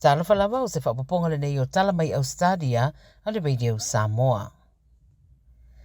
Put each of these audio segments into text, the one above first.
Tala Fou o se whapaponga le nei o tala mai Ausetalia a le radio Samoa.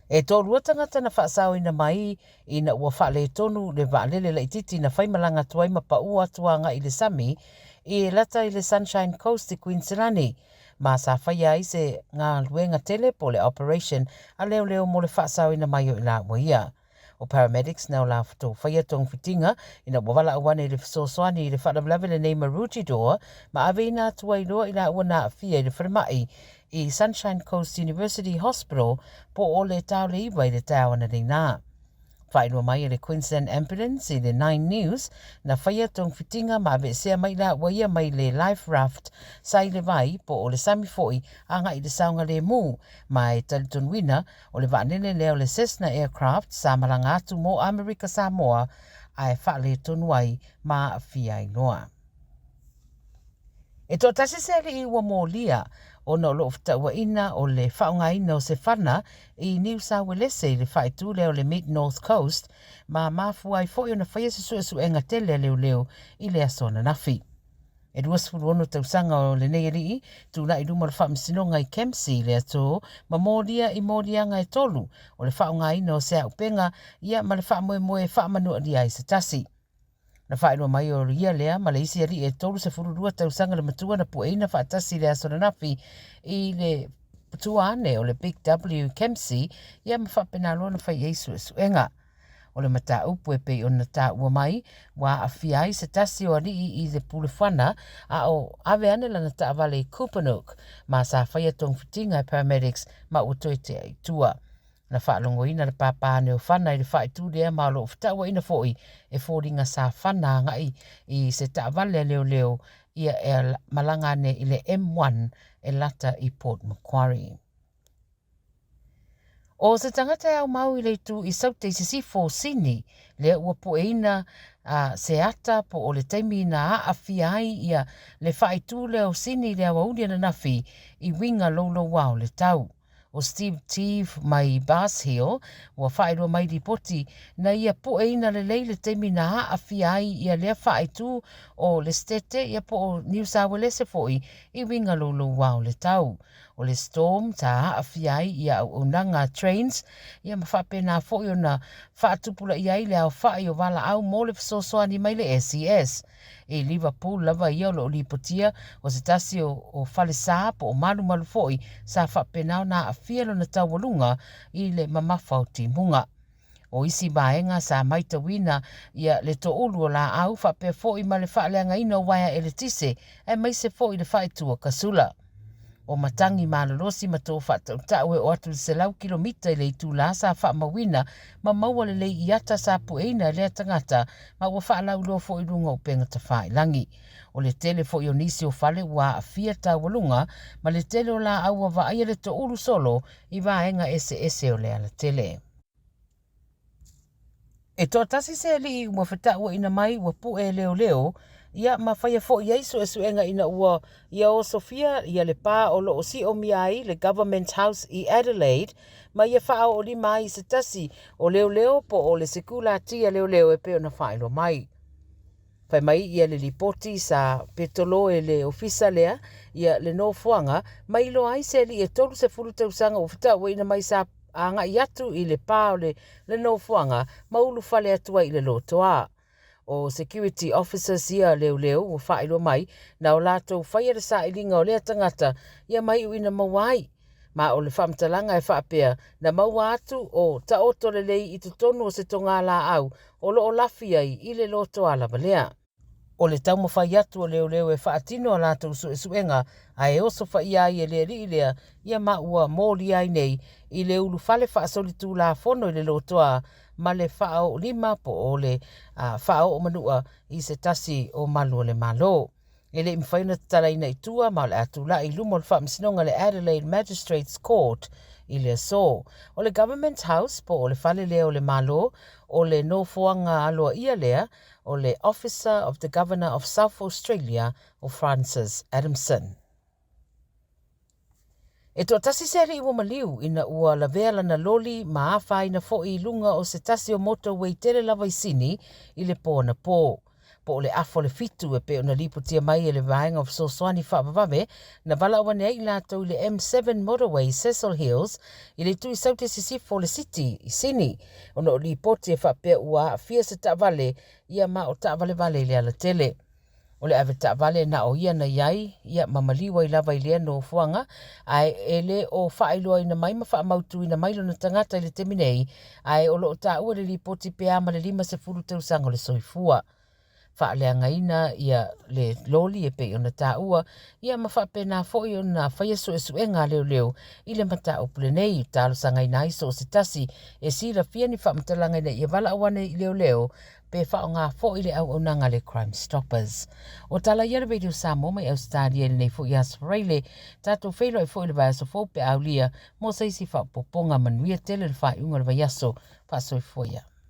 E tōrua tangata na whaasau ina mai ina ua whaale tonu le vaalele la ititi na whaimalanga tuai mapau atuanga i le sami i lata i le Sunshine Coast i Queensilani. Ma sa whaia i se ngā luenga tele po le operation a leo mo le whaasau ina mai o ila waia. O paramedics na o la fto whaia tong fitinga ina wawala awane le fisosoani i le whaadamlawe le nei Maroochydore ma aveina tuai loa ila ua na fia i le wharamai i Sunshine Coast University Hospital po o le tau le iwa i le tau ana nei nā. Whainua mai i le Queensland Ambulance i le 9 News na whaia tong fitinga ma ave sea mai la waia mai le life raft sa i le vai po o le sami foi anga i le saunga le mu mai talitun wina o le vanele leo le Cessna aircraft sa malanga atu mo Amerika Samoa ai whaale tonuai ma fia inoa. E tō tasi se ali i ua mō lia o na lo ftaua ina o le whaunga ina o se whana i New South Wales i le whaitu leo le Mid North Coast ma mafua i fōi o na whaia su enga tele leo i le asona nafi. E duas furuono tausanga o le neiri tūna i luma le whaamisinonga i Kempsey le ato ma mōlia i mōlianga e tolu o le whaunga ina o se upenga ia ma le whaamoe whaamanua lia i se tasi. Na whainua mai o ria lea, ma le isi ari e tolu se fururua tausanga le matua na pueina whaatasi le asona nafi i le tuane o le Big W Kempsey ia ma whapena na whai eisu e suenga. O le mata upu e pei o na tā ua mai, wa a fiai se tasi o ari i le pulefana a o ave ane lana tā vale i Kupanuk, ma sa whaia tong fitinga e paramedics ma utoite ai tua. Na whaalongo ina le pāpāne o whana i le whaitu lea ma lo ftaua ina fōi e fōringa sa whana ngai i se tāwale leo ia e malangane i le M1 e lata i Port Macquarie. O se tangata au mau i le tu i saute i se sifo sini lea ua poeina se ata po o le taimi na a fiai ia le whaitu leo sini lea waulia na nafi i winga lolo wao le tau. O Steve Teeve mai Bass Hill, wa whaeroa mai di poti, na ia poeina le leile temi na a fiai ia lea whaetu o le stete ia po o New South Wales foi i winga lolo wao le tau. O le storm ta a fiai ia o nanga trains, ia ma whapena foi o na whaatupula ia i lea o whae o wala au mo le fisosoani mai le SES. E Liverpool lava ia o lo lipotia o se tasi o whalesa po o malu foi sa whapenao na a fielo na tawalunga i le mamawhau timunga. O isi maenga sa maita wina ia le to ulu o la au whapea foi ma le whaaleanga ina o waia e le tise e mai se foi le whaetua kasula. O matangi malolosi ma tō whaatautaue o atu se lau kilomita i le itu la sa whaamawina ma maua le lei iata sa pueina lea tangata ma ua whaalau loa fo i runga o penga ta whaelangi. O le tele fo i onisi o whale ua a fia ta walunga ma le tele o la aua wa aia le to ulu solo i vaenga ese o le ala tele. E tō tasi se li ua whetau ina mai ua pue leo ia ma whaia fo i eisu e suenga ina ua ia o Sofia ia le pā o lo o si o miai le Government House i Adelaide ma ia wha o li mai se tasi o leo po o le sekula tia leo e peo na whaelo mai. Whai mai ia le lipoti sa petolo e le ofisa lea ia le no fuanga mai lo ai se li e tolu se furu tausanga o whetau ina mai sa anga i atu i le pā o le no fuanga ma ulu whale atua i le lotoa. O security officers ia leo o whaelo mai na o lātou whaia sa ilinga o lea tangata ia mai uina mawai. Ma o le whamtalanga e whapea na maua atu o taoto le lei i tutonu o se tonga la au o lo o lafi ai i le loto ala balea. O le tau mawhai atu o leo e whaatino a lātou suenga a e oso whai ai e le lea ia maua mōri ai nei i le ulu whale whaasolitu la fono i le lotoa ma le whao lima po o le whao o manua i se tasi o malu o le malo. E le mwhaina tataraina i tua ma le atu la i lumo le whaamisinonga le Adelaide Magistrates Court i le so. O le Government House po o le whale lea o le malo o le no fuanga aloa ia lea o le Officer of the Governor of South Australia o Francis Adamson. E tō tasi seri ua maliu ina ua la veala na loli ma awha ina fo i lunga o se tasi o motorway tele lava i sini i le pōna pō. po le afo le fitu e pe ona lipo tia mai e le vaenga of Soswani whaapawame na vala awa nei lato le M7 motorway Cecil Hills i le tui saute sisifo le city i sini ona o lipo tia whaapea ua a fia se taavale ia ma o taavale vale le ala tele. O le ave taavale na o ia na iai ia mamaliwa i lava i lea no fuanga ai ele o whaailoa ina mai ma whaamautu ina mailo na tangata i le teminei ai o lo o ta ua le lipo ti pea ma le 5 tausanga o le soifua. Whaaleanga ina ia le loli e pe ona ta ua ia ma whaapena fo i ona whaia su e suenga leo leo i le mata o pule nei talo sanga ina iso o se tasi e sira fia ni whaamatalanga ina ia vala awane i leo leo pe whao ngā fo i le au nanga le Crime Stoppers. O tala ia le radio Samoa mai Ausetalia nei fo i asfareile tato whailo e fo i le vai aso fo pe au lia mo saisi whao poponga manuia tele le whai unga le vai aso wha soi foia.